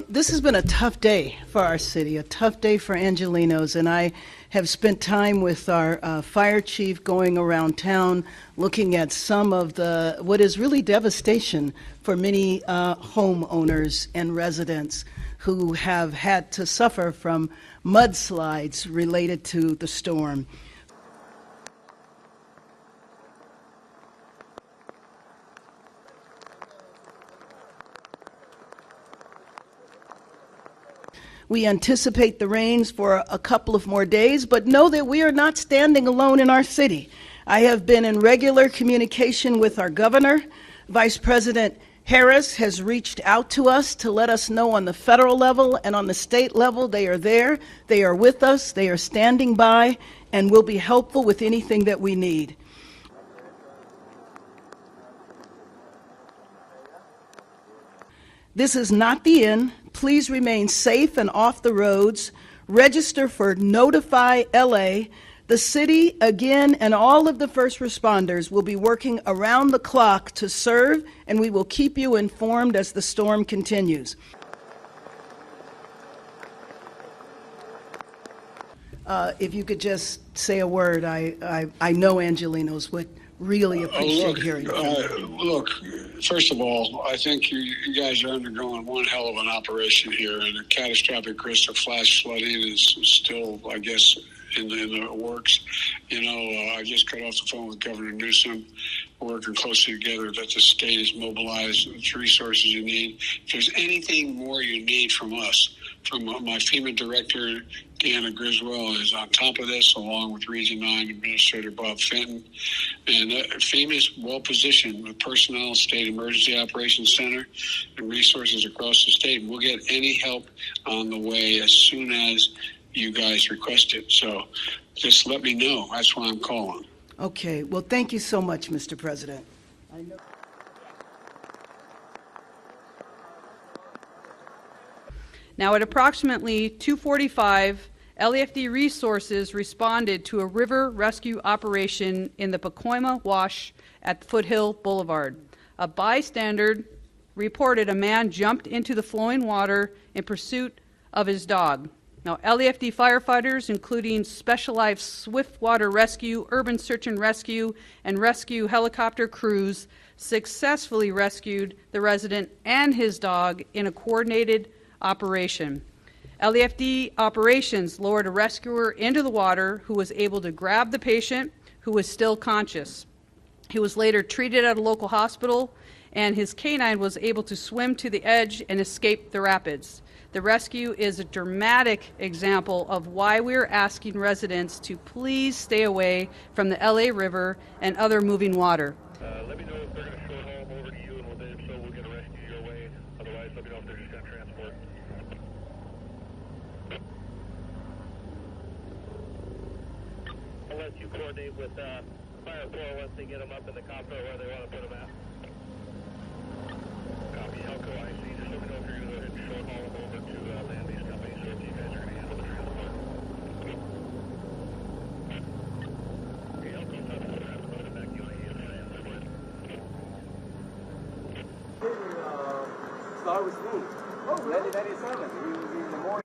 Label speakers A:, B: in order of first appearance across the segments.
A: This has been a tough day for our city, a tough day for Angelenos, and I have spent time with our fire chief going around town looking at some of what is really devastation for many homeowners and residents who have had to suffer from mudslides related to the storm. We anticipate the rains for a couple of more days, but know that we are not standing alone in our city. I have been in regular communication with our governor. Vice President Harris has reached out to us to let us know on the federal level and on the state level they are there, they are with us, they are standing by, and will be helpful with anything that we need. This is not the end. Please remain safe and off the roads. Register for Notify LA. The city, again, and all of the first responders will be working around the clock to serve, and we will keep you informed as the storm continues. If you could just say a word, I know Angelenos would really appreciate hearing from you.
B: Look, first of all, I think you guys are undergoing one hell of an operation here, and a catastrophic risk of flash flooding is still, I guess, in the works. You know, I just got off the phone with Governor Newsom. We're working closely together that the state is mobilized with the resources you need. If there's anything more you need from us, from my FEMA director, Deanna Griswold, is on top of this, along with Region 9 Administrator Bob Fenton. And FEMA is well-positioned with personnel, State Emergency Operations Center, and resources across the state. We'll get any help on the way as soon as you guys request it. So just let me know. That's why I'm calling.
A: Okay. Well, thank you so much, Mr. President.
C: Now, at approximately 2:45, LAFD resources responded to a river rescue operation in the Pacoima Wash at Foothill Boulevard. A bystander reported a man jumped into the flowing water in pursuit of his dog. Now, LAFD firefighters, including specialized swiftwater rescue, urban search and rescue helicopter crews, successfully rescued the resident and his dog in a coordinated operation. LAFD operations lowered a rescuer into the water who was able to grab the patient, who was still conscious. He was later treated at a local hospital, and his canine was able to swim to the edge and escape the rapids. The rescue is a dramatic example of why we're asking residents to please stay away from the LA River and other moving water.
D: Let me know if they're going to short haul them over to you, and if so, we'll get a rescue your way. Otherwise, let me know if they're just going to transport. I'll let you coordinate with Fire 4 once they get them up in the copter where they want to put them at. Copy, Elko IC. Just let me know if you're going to go ahead and short haul them over to land-based companies, or if you guys are going to handle the transport. Okay, Elko, I'm going to have to put it back. You want to use the transport?
E: Start with me. Oh, 1997. He was in the morning.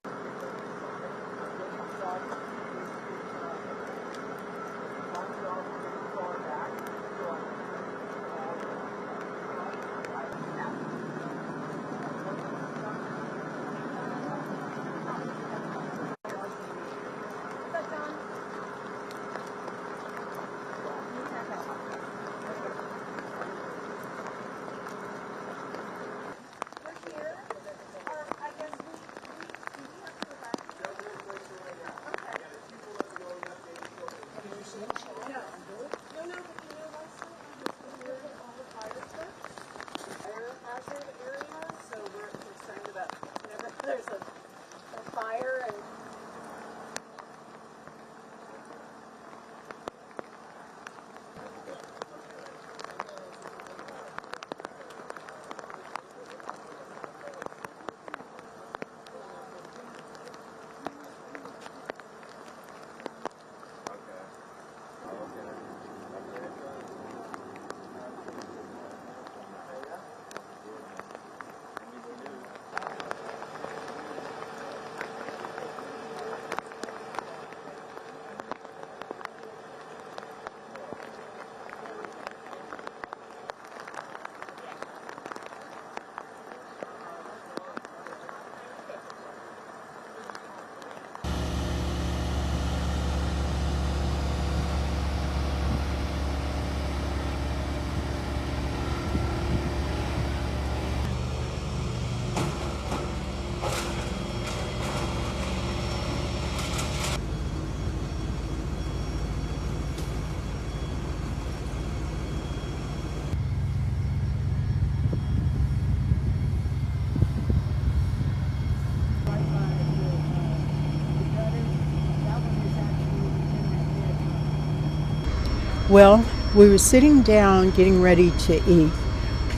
F: Well, we were sitting down getting ready to eat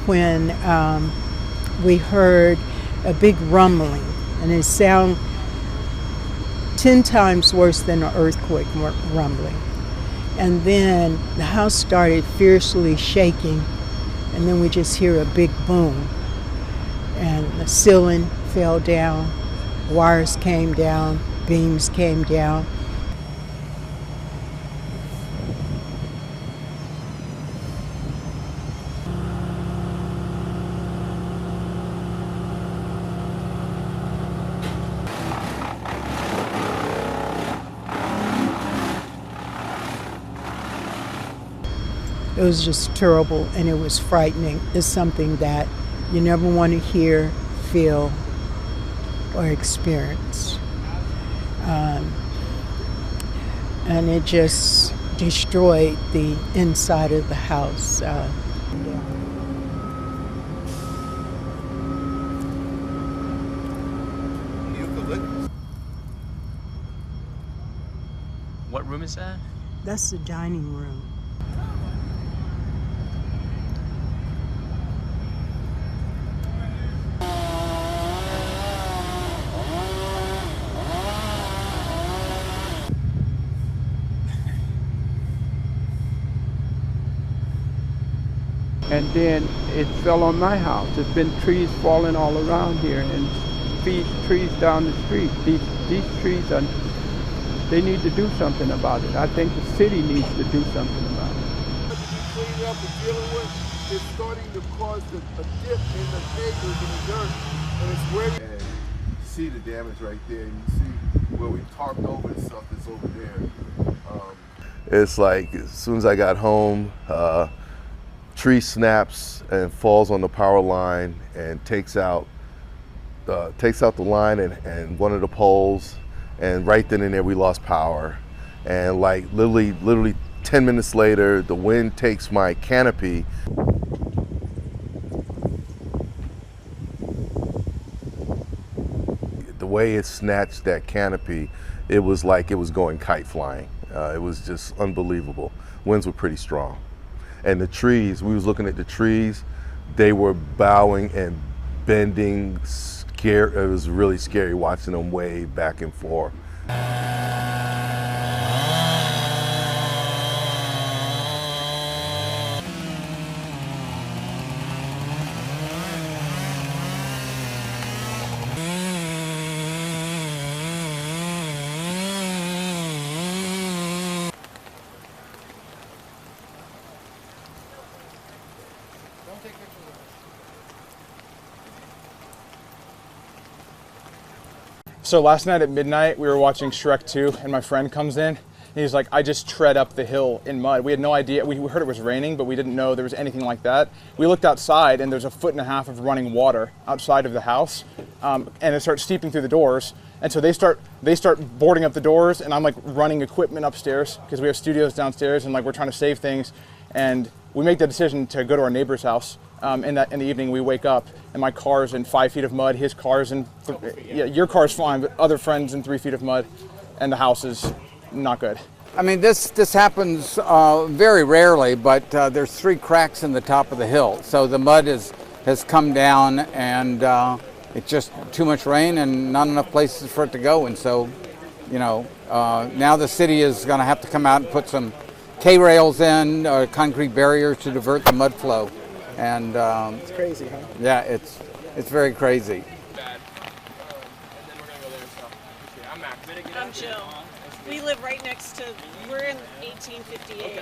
F: when we heard a big rumbling, and it sounded 10 times worse than an earthquake rumbling. And then the house started fiercely shaking, and then we just hear a big boom. And the ceiling fell down, wires came down, beams came down. It was just terrible, and it was frightening. It's something that you never want to hear, feel, or experience. And it just destroyed the inside of the house.
G: What room is that?
F: That's the dining room.
H: And then it fell on my house. There's been trees falling all around here, and trees down the street. These trees they need to do something about it. I think the city needs to do something about it.
I: Cleaning up and dealing with is starting to cause a dip in the acres in the dirt, and it's where. And you see the damage right there. You see where we tarped over and stuff that's over there.
J: It's like as soon as I got home, tree snaps and falls on the power line and takes out the line and one of the poles, and right then and there we lost power. And like literally 10 minutes later, the wind takes my canopy. The way it snatched that canopy, it was like it was going kite flying. It was just unbelievable. Winds were pretty strong. And the trees, we was looking at the trees, they were bowing and bending. It was really scary watching them wave back and forth.
K: So last night at midnight, we were watching Shrek 2, and my friend comes in, and he's like, I just tread up the hill in mud. We had no idea. We heard it was raining, but we didn't know there was anything like that. We looked outside, and there's 1.5 feet of running water outside of the house, and it starts seeping through the doors. And so they start boarding up the doors, and I'm like running equipment upstairs, because we have studios downstairs, and like we're trying to save things. And we make the decision to go to our neighbor's house. In the evening, we wake up, and my car's in 5 feet of mud. His car's in, your car's fine, but other friends in 3 feet of mud, and the house is not good.
L: I mean, this happens very rarely, but there's 3 cracks in the top of the hill. So the mud has come down, and it's just too much rain and not enough places for it to go. And so, now the city is going to have to come out and put some K-rails in, concrete barriers to divert the mud flow. And
K: it's crazy, huh?
L: Yeah, it's very crazy.
M: I'm Jill. We live right next to, we're in 1858.